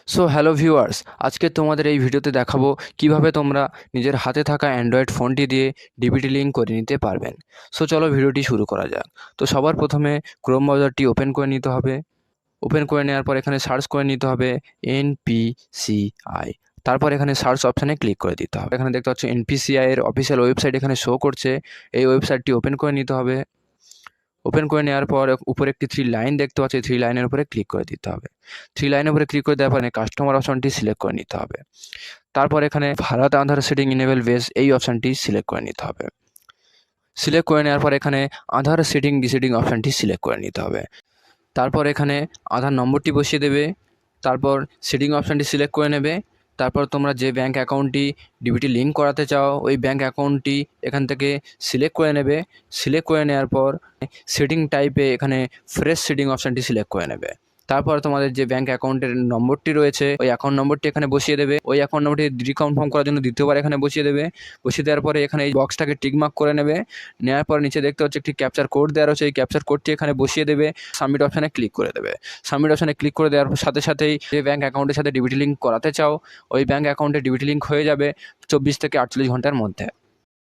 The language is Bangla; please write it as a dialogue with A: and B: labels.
A: সো হ্যালো ভিউয়ার্স, আজকে তোমাদের এই ভিডিওতে দেখাবো কিভাবে তোমরা নিজের হাতে থাকা অ্যান্ড্রয়েড ফোনটি দিয়ে ডিবিটি লিঙ্ক করে নিতে পারবেন। সো চলো ভিডিওটি শুরু করা যাক। তো সবার প্রথমে ক্রোম ব্রাউজারটি ওপেন করে নিতে হবে। ওপেন করে নেওয়ার পর এখানে সার্চ করে নিতে হবে NPCI। তারপর এখানে সার্চ অপশানে ক্লিক করে দিতে হবে। এখানে দেখতে পাচ্ছ NPCI এর অফিসিয়াল ওয়েবসাইট এখানে শো করছে। এই ওয়েবসাইটটি ওপেন করে নিতে হবে। ওপেন করে নেওয়ার পর উপরে একটি 3 লাইন দেখতে পাচ্ছি, 3 লাইনের উপরে ক্লিক করে দিতে হবে। 3 লাইনের উপরে ক্লিক করে দেওয়ার পরে কাস্টমার অপশনটি সিলেক্ট করে নিতে হবে। তারপর এখানে ভারত আধার সেটিং ইনেবল বেস এই অপশানটি সিলেক্ট করে নিতে হবে। সিলেক্ট করে নেওয়ার পর এখানে আধার সেটিং ডিসেটিং অপশানটি সিলেক্ট করে নিতে হবে। তারপর এখানে আধার নম্বরটি বসিয়ে দেবে। তারপর সেটিং অপশানটি সিলেক্ট করে নেবে। তারপর তোমরা যে ব্যাঙ্ক অ্যাকাউন্টটি ডিবিটি লিঙ্ক করাতে চাও ওই ব্যাঙ্ক অ্যাকাউন্টটি এখান থেকে সিলেক্ট করে নেবে। সিলেক্ট করে নেওয়ার পর সেটিং টাইপে এখানে ফ্রেশ সেটিং অপশানটি সিলেক্ট করে নেবে। তারপর তোমাদের যে ব্যাঙ্ক অ্যাকাউন্টের নম্বরটি রয়েছে ওই অ্যাকাউন্ট নম্বরটি এখানে বসিয়ে দেবে। ওই অ্যাকাউন্ট নম্বরটি রিকনফার্ম করার জন্য দ্বিতীয়বার এখানে বসিয়ে দেবে। বসিয়ে দেওয়ার পরে এখানে এই বক্সটাকে টিকমার্ক করে নেবে। নেওয়ার পর নিচে দেখতে হচ্ছে একটি ক্যাপচার কোড দেওয়া রয়েছে, এই ক্যাপচার কোডটি এখানে বসিয়ে দেবে। সাবমিট অপশানে ক্লিক করে দেবে। সাবমিট অপশানে ক্লিক করে দেওয়ার সাথে সাথেই যে ব্যাঙ্ক অ্যাকাউন্টের সাথে ডিবিটি লিঙ্ক করাতে চাও ওই ব্যাঙ্ক অ্যাকাউন্টে ডিবিটি লিঙ্ক হয়ে যাবে 24 থেকে 48 ঘন্টার মধ্যে।